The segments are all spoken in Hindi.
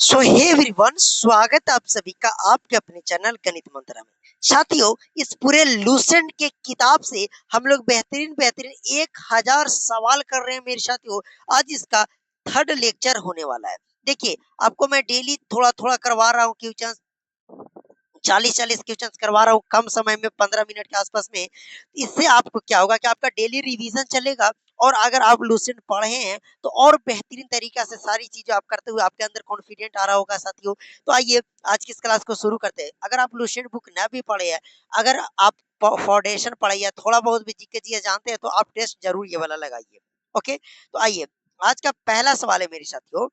सो हे एवरीवन, स्वागत है आप सभी का आपके अपने चैनल गणित मंत्रा में। साथियों, इस पूरे लूसेंट के किताब से हम लोग बेहतरीन बेहतरीन 1000 सवाल कर रहे हैं मेरे साथियों। आज इसका थर्ड लेक्चर होने वाला है। देखिए, आपको मैं डेली थोड़ा थोड़ा करवा रहा हूँ क्वेश्चन, 40-40 क्वेश्चन करवा रहा हूँ कम समय में, 15 मिनट के आसपास में। इससे आपको क्या होगा कि आपका डेली रिवीजन चलेगा, और अगर आप लूसेंट पढ़े हैं तो और बेहतरीन तरीका से सारी चीजें आप करते हुए आपके अंदर कॉन्फिडेंट आ रहा होगा साथियों। तो आइए आज की इस क्लास को शुरू करते हैं। अगर आप लूसेंट बुक ना भी पढ़े हैं, अगर आप फाउंडेशन पढ़े या थोड़ा बहुत भी जीके जी जानते हैं, तो आप टेस्ट जरूर ये वाला लगाइए। ओके, तो आइए आज का पहला सवाल है मेरे साथियों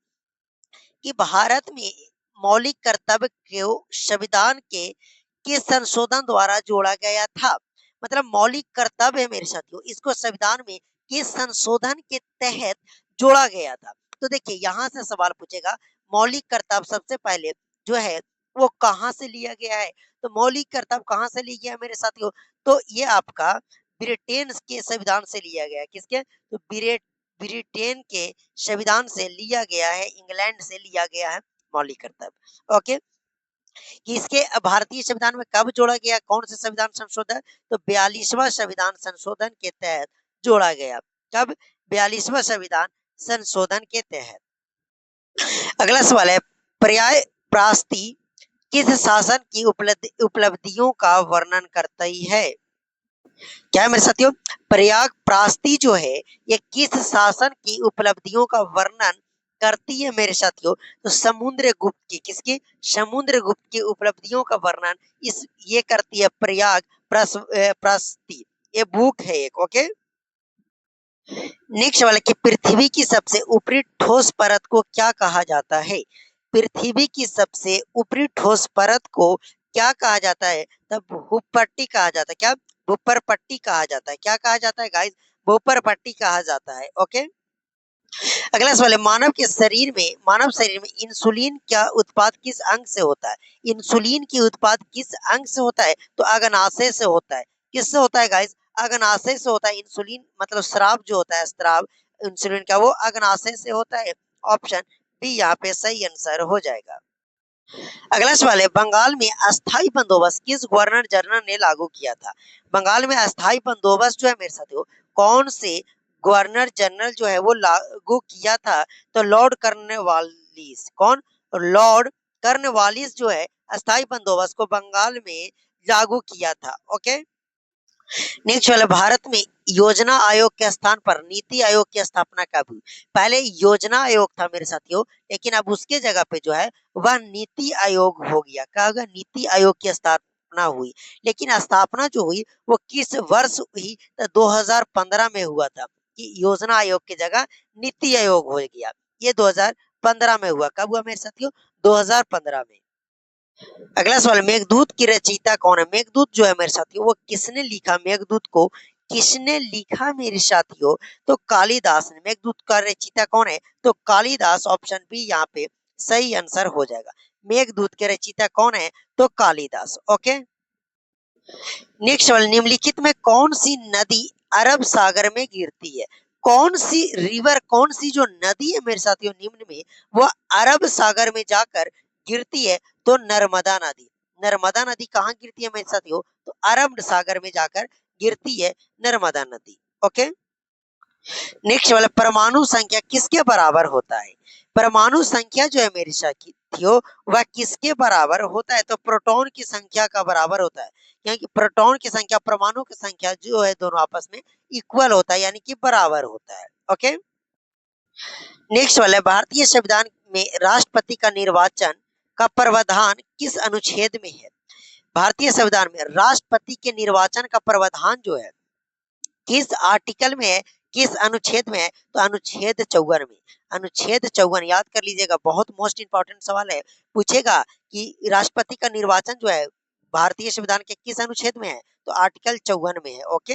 कि भारत में मौलिक कर्तव्य को संविधान के किस संशोधन द्वारा जोड़ा गया था। मतलब मौलिक कर्तव्य है मेरे साथियों, इसको संविधान में किस संशोधन के तहत जोड़ा गया था। तो देखिए, यहाँ से सवाल पूछेगा मौलिक कर्तव्य सबसे पहले जो है वो कहाँ से लिया गया है। तो मौलिक कर्तव्य कहाँ से लिया गया है मेरे साथियों, तो ये आपका ब्रिटेन के संविधान से लिया गया है। किसके, तो ब्रिटेन के संविधान से लिया गया है, इंग्लैंड से लिया गया है मौलिक कर्तव्य। ओके, कि इसके भारतीय संविधान में कब जोड़ा गया, कौन से संविधान संशोधन, तो 42वां संविधान संशोधन के तहत जोड़ा गया। कब, 42वां संविधान संशोधन के तहत। अगला सवाल है, पर्याय प्रास्ती किस शासन की उपलब्धियों का वर्णन करती है। क्या है मेरे साथियों, प्रयाग प्रास्ती जो है ये किस शासन की उपलब्धियों का वर्णन करती है मेरे साथियों, तो समुद्रगुप्त की, किसकी, समुद्रगुप्त की उपलब्धियों का वर्णन इस ये करती है प्रयाग प्रास्ती। ये बुक है एक। ओके, नेक्स्ट वाला कि पृथ्वी की सबसे ऊपरी ठोस परत को क्या कहा जाता है। पृथ्वी की सबसे ऊपरी ठोस परत को क्या कहा जाता है, तब भूपट्टी कहा जाता है। क्या, भूपरपट्टी कहा जाता है। क्या कहा जाता है गाइस, भूपरपट्टी कहा जाता है। ओके, अगला सवाल है, मानव शरीर में इंसुलिन का उत्पाद किस अंग से होता है। इंसुलिन की उत्पाद किस अंग से होता है, तो अग्नाशय से होता है। किससे होता है गाइस, अग्नाशय से होता है। इंसुलिन मतलब स्राव जो होता है, स्राव इंसुलिन का, वो अग्नाशय से होता है। ऑप्शन बी यहाँ पे सही आंसर हो जाएगा। अगला सवाल है, बंगाल में अस्थाई बंदोबस्त किस गवर्नर जनरल ने लागू किया था। बंगाल में अस्थाई बंदोबस्त जो है मेरे साथियों, कौन से गवर्नर जनरल जो है वो लागू किया था, तो लॉर्ड कर्नवालिस। कौन, लॉर्ड कर्नवालिस जो है अस्थाई बंदोबस्त को बंगाल में लागू किया था। ओके, नेक्स्ट वाला, भारत में योजना आयोग के स्थान पर नीति आयोग की स्थापना कब हुई। पहले योजना आयोग था मेरे साथियों, लेकिन अब उसके जगह पे जो है वह नीति आयोग हो गया। क्या होगा, नीति आयोग की स्थापना हुई। लेकिन स्थापना जो हुई वो किस वर्ष हुई, तो 2015 में हुआ था, कि योजना आयोग की जगह नीति आयोग हो गया। ये 2015 में हुआ। कब हुआ मेरे साथियों, 2015 में। अगला सवाल, मेघदूत की रचयिता कौन है। मेघदूत जो है मेरे साथियों वो किसने लिखा, मेघदूत को किसने लिखा मेरे साथियों, तो कालिदास ने। मेघदूत का रचयिता कौन है, तो कालिदास। ऑप्शन बी यहाँ पे सही आंसर हो जाएगा। मेघदूत के रचयिता कौन है, तो कालिदास। ओके, नेक्स्ट सवाल, निम्नलिखित में कौन सी नदी अरब सागर में गिरती है। कौन सी रिवर, कौन सी जो नदी है मेरे साथियों निम्न में, वो अरब सागर में जाकर गिरती है, तो नर्मदा नदी। नर्मदा नदी कहाँ गिरती है मेरे साथियों, तो अरब सागर में जाकर गिरती है नर्मदा नदी। ओके, नेक्स्ट वाला, परमाणु संख्या किसके बराबर होता है। परमाणु संख्या जो है मेरे साथियों वह किसके बराबर होता है, तो प्रोटॉन की संख्या का बराबर होता है। क्योंकि प्रोटॉन की संख्या परमाणु की संख्या जो है दोनों आपस में इक्वल होता है, यानी कि बराबर होता है। ओके, नेक्स्ट वाला, भारतीय संविधान में राष्ट्रपति का निर्वाचन का प्रावधान किस अनुच्छेद में है। भारतीय संविधान में राष्ट्रपति के निर्वाचन का प्रावधान जो है किस आर्टिकल में है, किस अनुच्छेद में है, तो अनुच्छेद 54 में। अनुच्छेद 54 याद कर लीजिएगा, बहुत मोस्ट इंपॉर्टेंट सवाल है। पूछेगा कि राष्ट्रपति का निर्वाचन जो है भारतीय संविधान के किस अनुच्छेद में है, तो आर्टिकल 54 में है। ओके,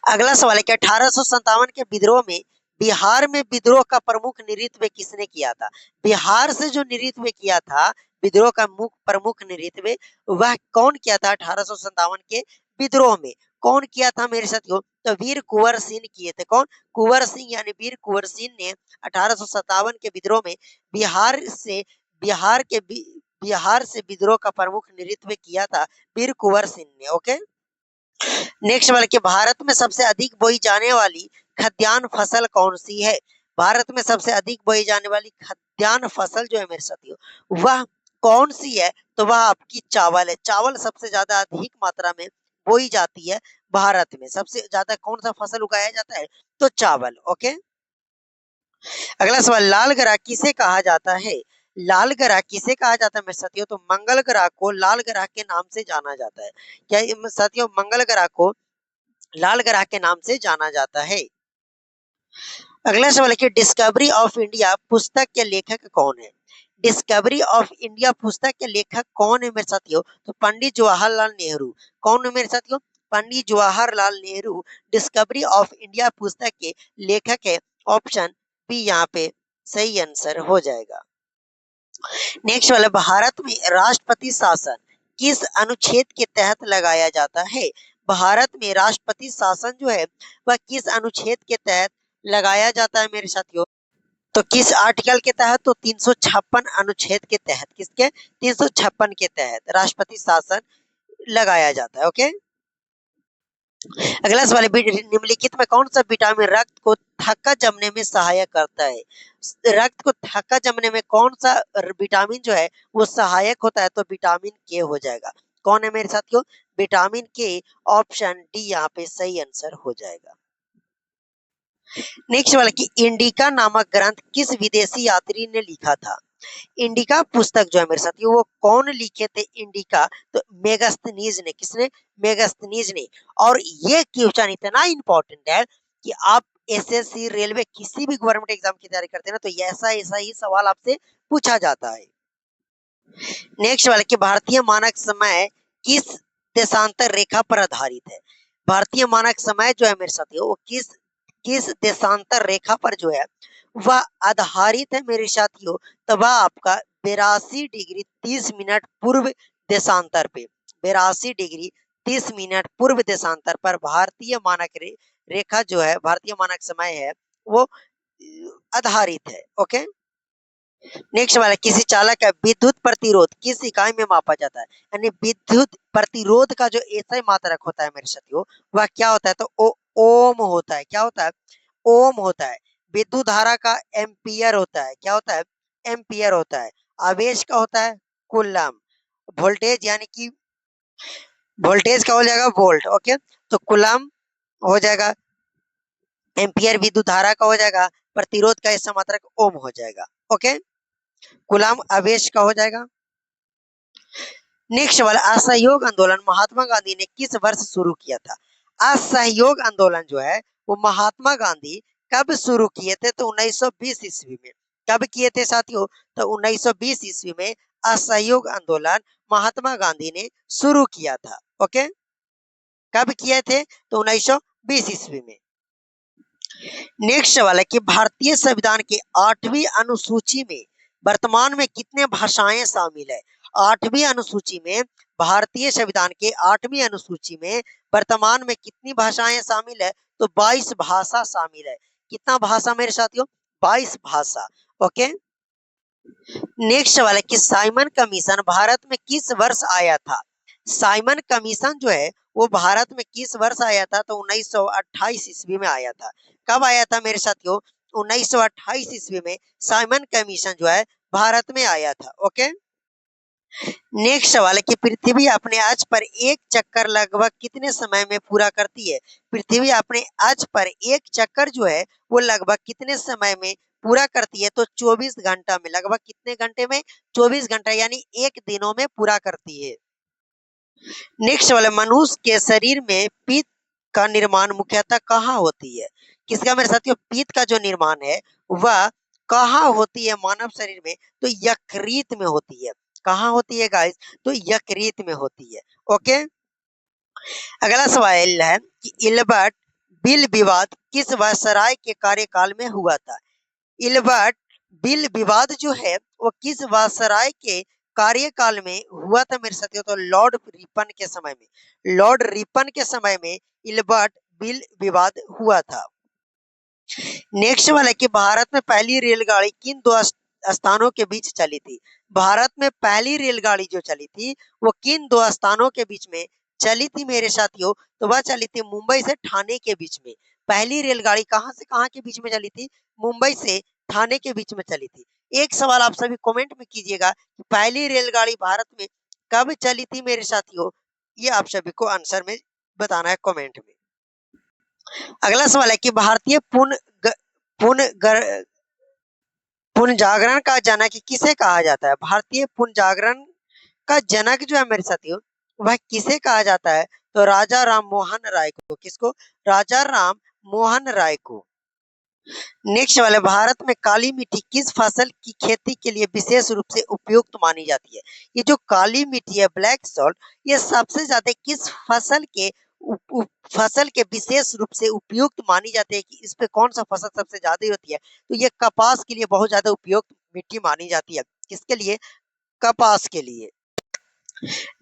अगला सवाल है कि 1857 के विद्रोह में बिहार में विद्रोह का प्रमुख नेतृत्व किसने किया था। बिहार से जो नेतृत्व किया था विद्रोह का प्रमुख नेतृत्व, वह कौन किया था 1857 के विद्रोह में, कौन किया था मेरे साथियों? तो वीर कुंवर सिंह किए थे। कौन? कुंवर सिंह यानी वीर कुंवर सिंह ने 1857 के विद्रोह में बिहार से बिहार के बिहार से विद्रोह का प्रमुख नेतृत्व किया था वीर कुंवर सिंह ने। ओके, नेक्स्ट वाला कि भारत में सबसे अधिक बोई जाने वाली खाद्यान्न फसल कौन सी है? भारत में सबसे अधिक बोई जाने वाली खाद्यान्न फसल जो है मेरे साथियों वह कौन सी है? तो वह आपकी चावल है। चावल सबसे ज्यादा अधिक मात्रा में बोई जाती है भारत में। सबसे ज्यादा कौन सा फसल उगाया जाता है? तो चावल। ओके, अगला सवाल, लाल ग्रह किसे कहा जाता है? लाल ग्रह किसे कहा जाता है मेरे साथियों? तो मंगल ग्रह को लाल ग्रह के नाम से जाना जाता है। क्या साथियों मंगल ग्रह को लाल ग्रह के नाम से जाना जाता है? अगला सवाल है कि डिस्कवरी ऑफ इंडिया पुस्तक के लेखक कौन है? डिस्कवरी ऑफ इंडिया पुस्तक के लेखक कौन है मेरे साथियों? तो पंडित जवाहरलाल नेहरू। कौन है मेरे साथियों? Pandit Jawaharlal Nehru Discovery of India पुस्तक के लेखक है। ऑप्शन बी यहाँ पे सही आंसर हो जाएगा। नेक्स्ट वाला, भारत में राष्ट्रपति शासन किस अनुच्छेद के तहत लगाया जाता है? भारत में राष्ट्रपति शासन जो है वह किस अनुच्छेद के तहत लगाया जाता है मेरे साथियों? तो किस आर्टिकल के तहत? तो 356 अनुच्छेद के तहत। किसके? 356 के तहत राष्ट्रपति शासन लगाया जाता है। ओके, अगला सवाल, निम्नलिखित में कौन सा विटामिन रक्त को थक्का जमने में सहायक करता है? रक्त को थक्का जमने में कौन सा विटामिन जो है वो सहायक होता है? तो विटामिन के हो जाएगा। कौन है मेरे साथियों? विटामिन के। ऑप्शन डी यहाँ पे सही आंसर हो जाएगा। नेक्स्ट वाला कि इंडिका नामक ग्रंथ किस विदेशी यात्री ने लिखा था? इंडिका पुस्तक जो है मेरे साथियों वो कौन लिखे थे? इंडिका तो मेगास्थनीज ने। किसने? मेगास्थनीज ने। और ये क्वेश्चन इतना इंपॉर्टेंट है कि आप एसएससी रेलवे किसी भी गवर्नमेंट एग्जाम की तैयारी करते हैं ना तो ऐसा ऐसा ही सवाल आपसे पूछा जाता है। नेक्स्ट वाला कि भारतीय मानक समय किस देशांतर रेखा पर आधारित है? भारतीय मानक समय जो है मेरे साथियों वो किस किस देशांतर रेखा पर जो है वह आधारित है मेरे साथियों? तो वह आपका 82 डिग्री 30 मिनट पूर्व देशांतर पे, 82 डिग्री 30 मिनट पूर्व देशांतर पर भारतीय मानक रेखा जो है, भारतीय मानक समय है वो आधारित है। ओके, नेक्स्ट वाला, किसी चालक का विद्युत प्रतिरोध किस इकाई में मापा जाता है? यानी विद्युत प्रतिरोध का जो एसआई मात्रक होता है मेरे साथियों वह क्या होता है? तो ओम होता है। क्या होता है? ओम होता है। विद्युत धारा का एम्पियर होता है। क्या होता है? एम्पियर होता है। आवेश का होता है कूलम। वोल्टेज यानी कि वोल्टेज का हो जाएगा वोल्ट। ओके, तो कूलम हो जाएगा, एम्पियर विद्युत धारा का हो जाएगा, प्रतिरोध का ऐसा मात्रक ओम हो जाएगा। ओके, कूलम आवेश का हो जाएगा। नेक्स्ट वाला, असहयोग आंदोलन महात्मा गांधी ने किस वर्ष शुरू किया था? असहयोग आंदोलन जो है वो महात्मा गांधी कब शुरू किए थे? तो 1920 ईस्वी में। कब किए थे साथियों? तो 1920 ईस्वी में असहयोग आंदोलन महात्मा गांधी ने शुरू किया था। ओके, कब किए थे? तो 1920 ईस्वी में। नेक्स्ट वाला कि भारतीय संविधान के 8वीं अनुसूची में वर्तमान में कितने भाषाएं शामिल है? 8वीं अनुसूची में, भारतीय संविधान के 8वीं अनुसूची में वर्तमान में कितनी भाषाएं शामिल है? तो 22 भाषा शामिल है। कितना भाषा मेरे साथियों? 22 भाषा। ओके, नेक्स्ट वाला कि साइमन कमीशन भारत में किस वर्ष आया था? साइमन कमीशन जो है वो भारत में किस वर्ष आया था? तो 1928 ईस्वी में आया था। कब आया था मेरे साथियों? 1928 ईस्वी में साइमन कमीशन जो है भारत में आया था। ओके, नेक्स्ट सवाल है कि पृथ्वी अपने अक्ष पर एक चक्कर लगभग कितने समय में पूरा करती है? पृथ्वी अपने अक्ष पर एक चक्कर जो है वो लगभग कितने समय में पूरा करती है? तो 24 घंटा में। लगभग कितने घंटे में? 24 घंटा, यानी एक दिनों में पूरा करती है। नेक्स्ट वाला, मनुष्य के शरीर में पित्त का निर्माण मुख्यतः कहाँ होती है? किसका मेरे साथियों? पित्त का जो निर्माण है वह कहाँ होती है मानव शरीर में? तो यकृत में होती है। कहाँ होती है गाइस? तो यकृत में होती है। ओके, अगला सवाल है कि इल्बर्ट बिल विवाद किस वायसराय के कार्यकाल में हुआ था? इल्बर्ट बिल विवाद जो है वो किस वायसराय के कार्यकाल में हुआ था मेरे साथियों? तो लॉर्ड रिपन के समय में, लॉर्ड रिपन के समय में इल्बर्ट बिल विवाद हुआ था। नेक्स्ट वाला है कि भारत में पहली रेलगाड़ी किन दो स्थानों के बीच चली थी? भारत में पहली रेलगाड़ी जो चली थी वो किन दो स्थानों के बीच में चली थी मेरे साथियों? तो वह चली थी मुंबई से ठाणे के बीच में। पहली रेलगाड़ी कहां से कहां के बीच में चली थी? मुंबई से ठाणे के बीच में चली थी। एक सवाल आप सभी कमेंट में कीजिएगा कि पहली रेलगाड़ी भारत में कब चली थी मेरे साथियों? ये आप सभी को आंसर में बताना है कमेंट में। अगला सवाल है कि भारतीय पुनर्जागरण का जनक किसे कहा जाता है? भारतीय पुनर्जागरण का जनक जो है मेरे साथियों वह किसे कहा जाता है? तो राजा राम मोहन राय को। किसको? राजा राम मोहन राय को। नेक्स्ट वाले, भारत में काली मिट्टी किस फसल की खेती के लिए विशेष रूप से उपयुक्त मानी जाती है? ये जो काली मिट्टी है, ब्लैक सॉल्ट, ये सबसे ज्यादा किस फसल के विशेष रूप से उपयुक्त मानी जाती है कि इस पे कौन सा फसल सबसे ज्यादा होती है? तो ये कपास के लिए बहुत ज्यादा उपयुक्त मिट्टी मानी जाती है। किसके लिए? कपास के लिए।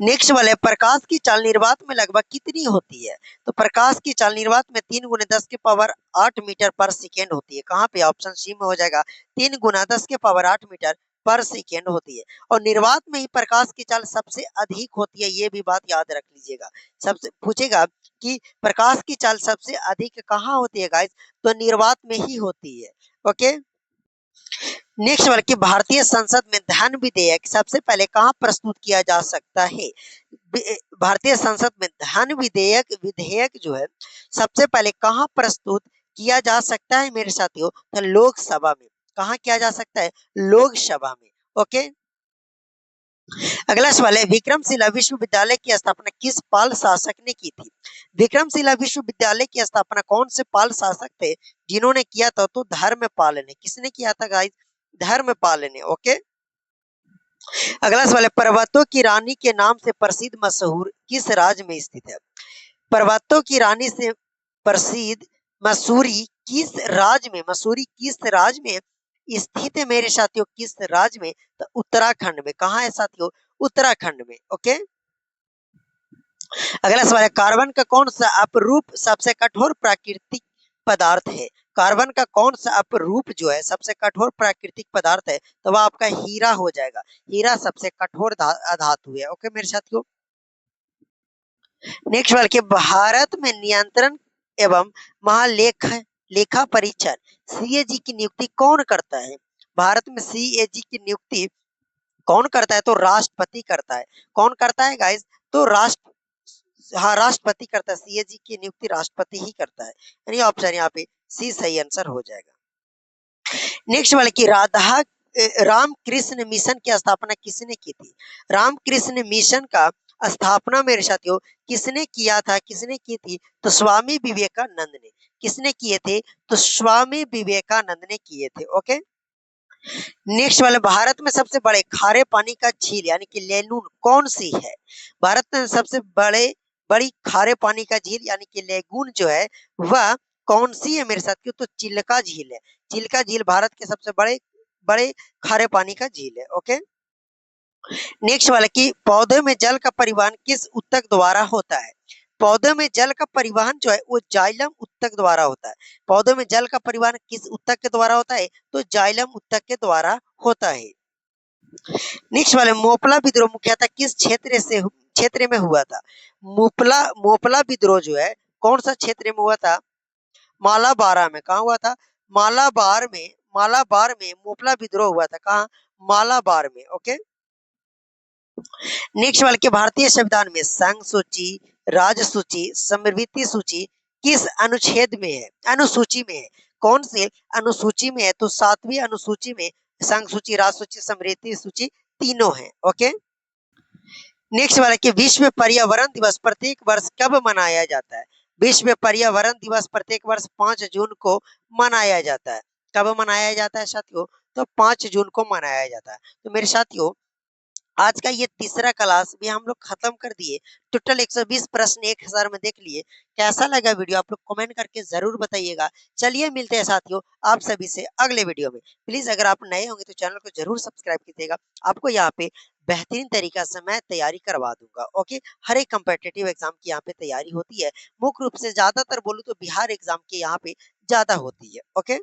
नेक्स्ट वाले, प्रकाश की चाल निर्वात में लगभग कितनी होती है? तो प्रकाश की चाल निर्वात में 3 गुना 10 के पावर 8 मीटर पर सेकेंड होती है। कहाँ पे? ऑप्शन सी में हो जाएगा। 3 गुना 10 के पावर 8 मीटर पर सेकेंड होती है। और निर्वात में ही प्रकाश की चाल सबसे अधिक होती है, ये भी बात याद रख लीजिएगा। सबसे पूछेगा कि प्रकाश की चाल सबसे अधिक कहाँ होती है गाइस? तो निर्वात में ही होती है। ओके। नेक्स्ट वाला कि भारतीय संसद में धन विधेयक सबसे पहले कहाँ प्रस्तुत किया जा सकता है? भारतीय संसद में धन विधेयक जो है सबसे पहले कहाँ प्रस्तुत किया जा सकता है मेरे साथियों? तो लोकसभा में। कहाँ किया जा सकता है? लोकसभा में। ओके। अगला सवाल है, विक्रमशिला विश्वविद्यालय की स्थापना किस पाल शासक ने की थी? विक्रमशिला विश्वविद्यालय की स्थापना कौन से पाल शासक थे जिन्होंने किया था? तो धर्मपाल ने। किसने किया था गाइस? धर्मपाल ने। ओके। अगला सवाल है, पर्वतों की रानी के नाम से प्रसिद्ध मशहूर किस राज्य में स्थित है? पर्वतों की रानी से प्रसिद्ध मसूरी किस राज्य में, मसूरी किस राज्य में स्थित है मेरे साथियों? किस राज्य में? तो उत्तराखंड में। कहाँ है साथियों? उत्तराखंड में। ओके। अगला सवाल है, कार्बन का कौन सा अपरूप सबसे कठोर प्राकृतिक पदार्थ है? कार्बन का कौन सा अपरूप जो है सबसे कठोर प्राकृतिक पदार्थ है? तो वह आपका हीरा हो जाएगा। हीरा सबसे कठोर धातु है। ओके मेरे साथियों। नेक्स्ट सवाल कि भारत में नियंत्रण एवं लेखा परीक्षण सीएजी की नियुक्ति कौन करता है? भारत में सीएजी की नियुक्ति कौन करता है? तो राष्ट्रपति करता है। कौन करता है गाइस? तो राष्ट्रपति करता है। सीएजी की नियुक्ति राष्ट्रपति ही करता है। यानी ऑप्शन यहाँ पे सी सही आंसर हो जाएगा। नेक्स्ट वाले की रामकृष्ण मिशन की स्थापना किसने की थी? रामकृष्ण मिशन का स्थापना मेरे साथियों किसने किया था? किसने की थी? तो स्वामी विवेकानंद ने। किसने किए थे? तो स्वामी विवेकानंद ने किए थे। ओके। नेक्स्ट वाले, भारत में सबसे बड़े खारे पानी का झील यानी कि लेगून कौन सी है? भारत में सबसे बड़ी खारे पानी का झील यानी कि लेगून जो है वह कौन सी है मेरे साथियों? तो चिल्का झील है। चिल्का झील भारत के सबसे बड़े बड़े खारे पानी का झील है। ओके। नेक्स्ट वाला कि पौधे में जल का परिवहन किस ऊतक द्वारा होता है? पौधे में जल का परिवहन जो है वो जाइलम ऊतक द्वारा होता है। पौधे में जल का परिवहन किस ऊतक के द्वारा होता है? तो जाइलम ऊतक के द्वारा होता है। नेक्स्ट वाले, मोपला विद्रोह मुख्यतः किस क्षेत्र में हुआ था? मोपला विद्रोह जो है कौन सा क्षेत्र में हुआ था? मालाबार में। कहा हुआ था? मालाबार में मोपला विद्रोह हुआ था। कहा? मालाबार में। ओके। नेक्स्ट वाले के भारतीय संविधान में संघ सूची, राज्य सूची, समवर्ती सूची किस अनुच्छेद में है? अनुसूची में है। कौन से अनुसूची में है? तो 7वीं अनुसूची में संघ सूची, राज्य सूची, समवर्ती सूची तीनों है। ओके। नेक्स्ट वाला कि विश्व पर्यावरण दिवस प्रत्येक वर्ष कब मनाया जाता है? विश्व पर्यावरण दिवस प्रत्येक वर्ष 5 जून को मनाया जाता है। कब मनाया जाता है साथियों? तो 5 जून को मनाया जाता है। तो मेरे साथियों आज का ये तीसरा क्लास भी हम लोग खत्म कर दिए। टोटल 120 प्रश्न 1000 में देख लिए। कैसा लगा वीडियो आप लोग कमेंट करके जरूर बताइएगा। चलिए मिलते हैं साथियों आप सभी से अगले वीडियो में। प्लीज अगर आप नए होंगे तो चैनल को जरूर सब्सक्राइब कीजिएगा। आपको यहाँ पे बेहतरीन तरीका से मैं तैयारी करवा दूंगा। ओके, हर एक कम्पिटिटिव एग्जाम की यहाँ पे तैयारी होती है। मुख्य रूप से ज्यादातर बोलूँ तो बिहार एग्जाम के यहाँ पे ज्यादा होती है। ओके।